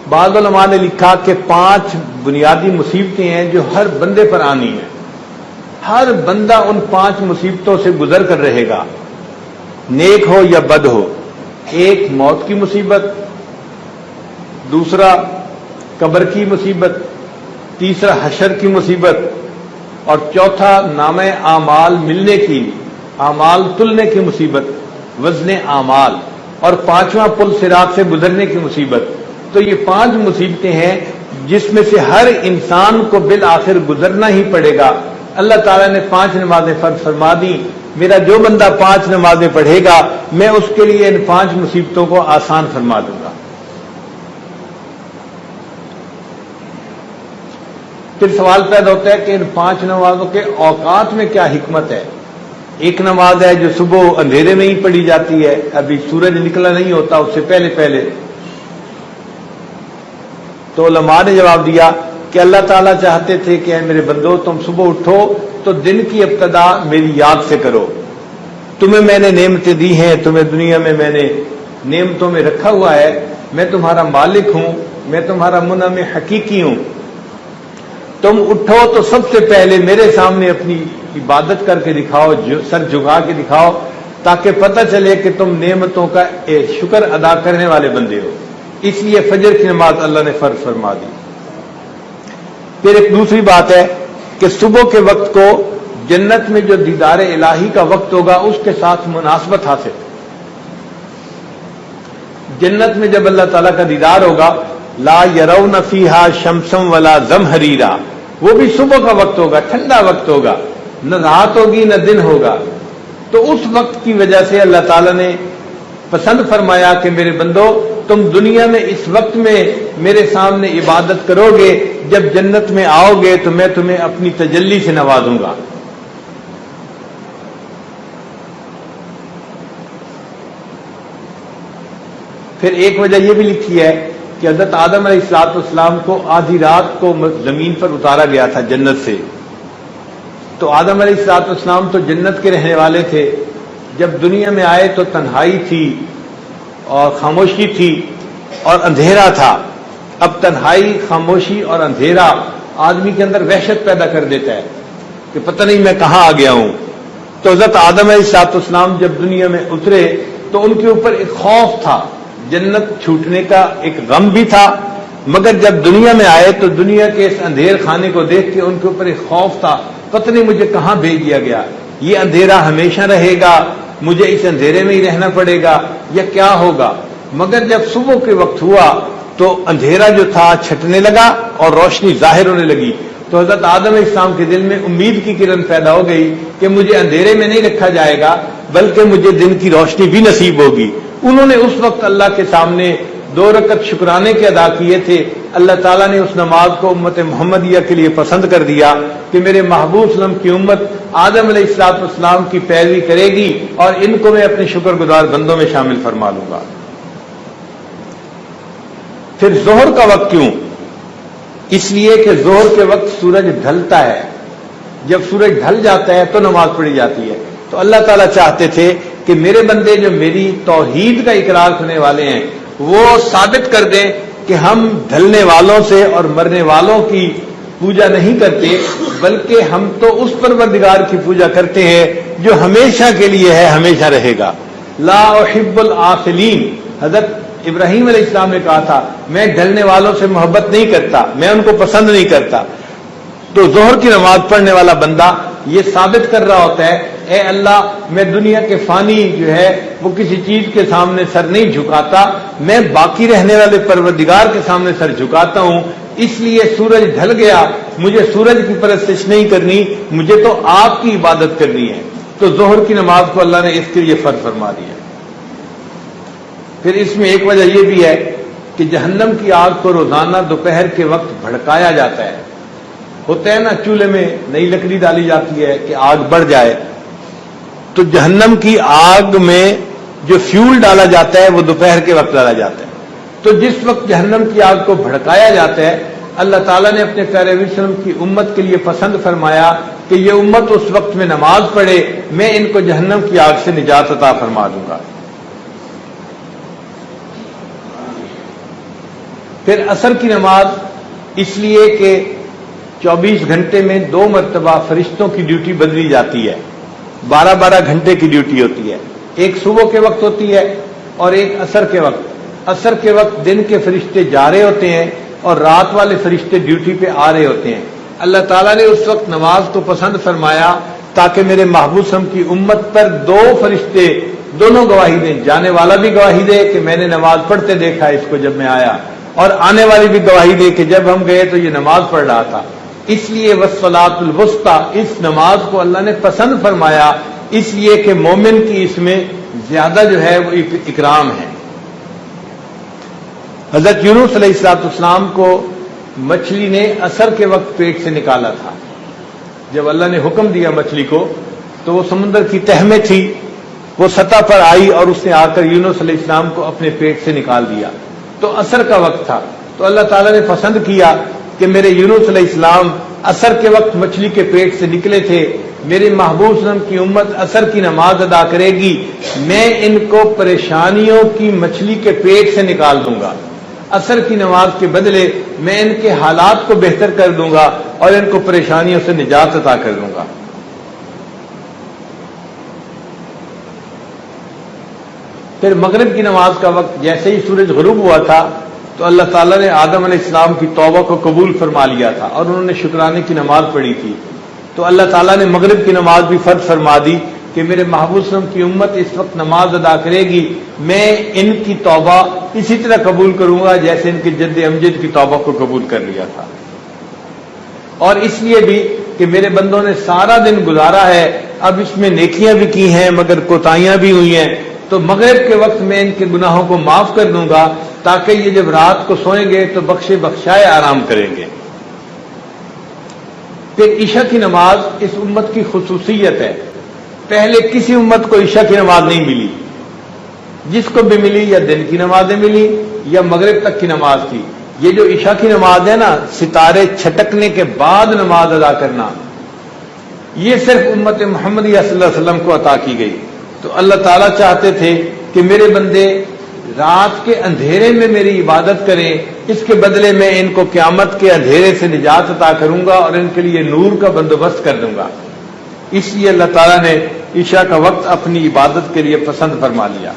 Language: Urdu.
بعض علماء نے لکھا کہ 5 بنیادی مصیبتیں ہیں جو ہر بندے پر آنی ہیں. ہر بندہ ان 5 مصیبتوں سے گزر کر رہے گا، نیک ہو یا بد ہو. ایک موت کی مصیبت، دوسرا قبر کی مصیبت، تیسرا حشر کی مصیبت، اور چوتھا نامہ اعمال ملنے کی، اعمال تلنے کی مصیبت، وزن اعمال، اور 5واں پل صراط سے گزرنے کی مصیبت. تو یہ 5 مصیبتیں ہیں جس میں سے ہر انسان کو بالآخر گزرنا ہی پڑے گا. اللہ تعالیٰ نے 5 نمازیں فرض فرما دی. میرا جو بندہ 5 نمازیں پڑھے گا میں اس کے لیے ان 5 مصیبتوں کو آسان فرما دوں گا. پھر سوال پیدا ہوتا ہے کہ ان 5 نمازوں کے اوقات میں کیا حکمت ہے. ایک نماز ہے جو صبح اندھیرے میں ہی پڑھی جاتی ہے، ابھی سورج نکلا نہیں ہوتا، اس سے پہلے پہلے. تو علماء نے جواب دیا کہ اللہ تعالیٰ چاہتے تھے کہ اے میرے بندو تم صبح اٹھو تو دن کی ابتدا میری یاد سے کرو. تمہیں میں نے نعمتیں دی ہیں، تمہیں دنیا میں نے نعمتوں میں رکھا ہوا ہے. میں تمہارا مالک ہوں، میں تمہارا منعم حقیقی ہوں. تم اٹھو تو سب سے پہلے میرے سامنے اپنی عبادت کر کے دکھاؤ، سر جھکا کے دکھاؤ، تاکہ پتہ چلے کہ تم نعمتوں کا شکر ادا کرنے والے بندے ہو. اس لیے فجر کی نماز اللہ نے فرض فرما دی. پھر ایک دوسری بات ہے کہ صبح کے وقت کو جنت میں جو دیدار الہی کا وقت ہوگا اس کے ساتھ مناسبت حاصل. جنت میں جب اللہ تعالیٰ کا دیدار ہوگا، لا یرون فیہا شمسا ولا زمہریرا، وہ بھی صبح کا وقت ہوگا، ٹھنڈا وقت ہوگا، نہ رات ہوگی نہ دن ہوگا. تو اس وقت کی وجہ سے اللہ تعالیٰ نے پسند فرمایا کہ میرے بندو تم دنیا میں اس وقت میں میرے سامنے عبادت کرو گے، جب جنت میں آؤ گے تو میں تمہیں اپنی تجلی سے نوازوں گا. پھر ایک وجہ یہ بھی لکھی ہے کہ حضرت آدم علیہ السلام کو آدھی رات کو زمین پر اتارا گیا تھا جنت سے. تو آدم علیہ السلام تو جنت کے رہنے والے تھے. جب دنیا میں آئے تو تنہائی تھی اور خاموشی تھی اور اندھیرا تھا. اب تنہائی، خاموشی اور اندھیرا آدمی کے اندر وحشت پیدا کر دیتا ہے کہ پتہ نہیں میں کہاں آ گیا ہوں. تو حضرت آدم علیہ السلام جب دنیا میں اترے تو ان کے اوپر ایک خوف تھا، جنت چھوٹنے کا ایک غم بھی تھا، مگر جب دنیا میں آئے تو دنیا کے اس اندھیر خانے کو دیکھ کے ان کے اوپر ایک خوف تھا، پتہ نہیں مجھے کہاں بھیج دیا گیا، یہ اندھیرا ہمیشہ رہے گا، مجھے اس اندھیرے میں ہی رہنا پڑے گا یا کیا ہوگا. مگر جب صبح کے وقت ہوا تو اندھیرا جو تھا چھٹنے لگا اور روشنی ظاہر ہونے لگی. تو حضرت آدم علیہ السلام کے دل میں امید کی کرن پیدا ہو گئی کہ مجھے اندھیرے میں نہیں رکھا جائے گا بلکہ مجھے دن کی روشنی بھی نصیب ہوگی. انہوں نے اس وقت اللہ کے سامنے 2 رکعت شکرانے کے ادا کیے تھے. اللہ تعالیٰ نے اس نماز کو امت محمدیہ کے لیے پسند کر دیا کہ میرے محبوب صلی اللہ علیہ وسلم کی امت آدم علیہ السلام کی پیروی کرے گی اور ان کو میں اپنے شکر گزار بندوں میں شامل فرما لوں گا. پھر ظہر کا وقت کیوں؟ اس لیے کہ ظہر کے وقت سورج ڈھلتا ہے. جب سورج ڈھل جاتا ہے تو نماز پڑھی جاتی ہے. تو اللہ تعالیٰ چاہتے تھے کہ میرے بندے جو میری توحید کا اقرار کرنے والے ہیں وہ ثابت کر دیں کہ ہم ڈھلنے والوں سے اور مرنے والوں کی پوجا نہیں کرتے بلکہ ہم تو اس پروردگار کی پوجا کرتے ہیں جو ہمیشہ کے لیے ہے، ہمیشہ رہے گا. لا احب العافلین، حضرت ابراہیم علیہ السلام نے کہا تھا میں ڈھلنے والوں سے محبت نہیں کرتا، میں ان کو پسند نہیں کرتا. تو ظہر کی نماز پڑھنے والا بندہ یہ ثابت کر رہا ہوتا ہے اے اللہ میں دنیا کے فانی جو ہے وہ کسی چیز کے سامنے سر نہیں جھکاتا، میں باقی رہنے والے پروردگار کے سامنے سر جھکاتا ہوں. اس لیے سورج ڈھل گیا، مجھے سورج کی پرستش نہیں کرنی، مجھے تو آپ کی عبادت کرنی ہے. تو ظہر کی نماز کو اللہ نے اس کے لیے فرض فرما دیا. پھر اس میں ایک وجہ یہ بھی ہے کہ جہنم کی آگ کو روزانہ دوپہر کے وقت بھڑکایا جاتا ہے. ہوتا ہے نا چولہے میں نئی لکڑی ڈالی جاتی ہے کہ آگ بڑھ جائے، تو جہنم کی آگ میں جو فیول ڈالا جاتا ہے وہ دوپہر کے وقت ڈالا جاتا ہے. تو جس وقت جہنم کی آگ کو بھڑکایا جاتا ہے اللہ تعالیٰ نے اپنے پیارے نبی صلی اللہ علیہ وسلم کی امت کے لیے پسند فرمایا کہ یہ امت اس وقت میں نماز پڑھے، میں ان کو جہنم کی آگ سے نجات عطا فرما دوں گا. پھر عصر کی نماز اس لیے کہ 24 گھنٹے میں 2 مرتبہ فرشتوں کی ڈیوٹی بدلی جاتی ہے، 12 گھنٹے کی ڈیوٹی ہوتی ہے، ایک صبح کے وقت ہوتی ہے اور ایک عصر کے وقت۔ عصر کے وقت دن کے فرشتے جا رہے ہوتے ہیں اور رات والے فرشتے ڈیوٹی پہ آ رہے ہوتے ہیں۔ اللہ تعالیٰ نے اس وقت نماز کو پسند فرمایا تاکہ میرے محبوب صلی اللہ علیہ وسلم کی امت پر 2 فرشتے دونوں گواہی دیں، جانے والا بھی گواہی دے کہ میں نے نماز پڑھتے دیکھا اس کو جب میں آیا، اور آنے والی بھی گواہی دے کہ جب ہم گئے تو یہ نماز پڑھ رہا تھا۔ اس لیے والصلاۃ الوسطیٰ، اس نماز کو اللہ نے پسند فرمایا اس لیے کہ مومن کی اس میں زیادہ جو ہے وہ اکرام ہے۔ حضرت یونس علیہ السلام کو مچھلی نے عصر کے وقت پیٹ سے نکالا تھا۔ جب اللہ نے حکم دیا مچھلی کو تو وہ سمندر کی تہ میں تھی، وہ سطح پر آئی اور اس نے آ کر یونس علیہ السلام کو اپنے پیٹ سے نکال دیا، تو عصر کا وقت تھا۔ تو اللہ تعالیٰ نے پسند کیا کہ میرے یونس علیہ السلام عصر کے وقت مچھلی کے پیٹ سے نکلے تھے، میرے محبوب صلی اللہ علیہ وسلم کی امت عصر کی نماز ادا کرے گی، میں ان کو پریشانیوں کی مچھلی کے پیٹ سے نکال دوں گا، عصر کی نماز کے بدلے میں ان کے حالات کو بہتر کر دوں گا اور ان کو پریشانیوں سے نجات عطا کر دوں گا۔ پھر مغرب کی نماز کا وقت جیسے ہی سورج غروب ہوا تھا تو اللہ تعالیٰ نے آدم علیہ السلام کی توبہ کو قبول فرما لیا تھا اور انہوں نے شکرانے کی نماز پڑھی تھی، تو اللہ تعالیٰ نے مغرب کی نماز بھی فرض فرما دی کہ میرے محبوب صلی اللہ علیہ وسلم کی امت اس وقت نماز ادا کرے گی، میں ان کی توبہ اسی طرح قبول کروں گا جیسے ان کے جد امجد کی توبہ کو قبول کر لیا تھا۔ اور اس لیے بھی کہ میرے بندوں نے سارا دن گزارا ہے، اب اس میں نیکیاں بھی کی ہیں مگر کوتاہیاں بھی ہوئی ہیں، تو مغرب کے وقت میں ان کے گناہوں کو معاف کر دوں گا تاکہ یہ جب رات کو سوئیں گے تو بخشے بخشائے آرام کریں گے۔ پھر عشاء کی نماز اس امت کی خصوصیت ہے، پہلے کسی امت کو عشاء کی نماز نہیں ملی، جس کو بھی ملی یا دن کی نمازیں ملی یا مغرب تک کی نماز تھی۔ یہ جو عشاء کی نماز ہے نا، ستارے چھٹکنے کے بعد نماز ادا کرنا، یہ صرف امت محمدیہ صلی اللہ علیہ وسلم کو عطا کی گئی۔ تو اللہ تعالیٰ چاہتے تھے کہ میرے بندے رات کے اندھیرے میں میری عبادت کریں، اس کے بدلے میں ان کو قیامت کے اندھیرے سے نجات عطا کروں گا اور ان کے لیے نور کا بندوبست کر دوں گا۔ اس لیے اللہ تعالیٰ نے عشاء کا وقت اپنی عبادت کے لیے پسند فرما لیا۔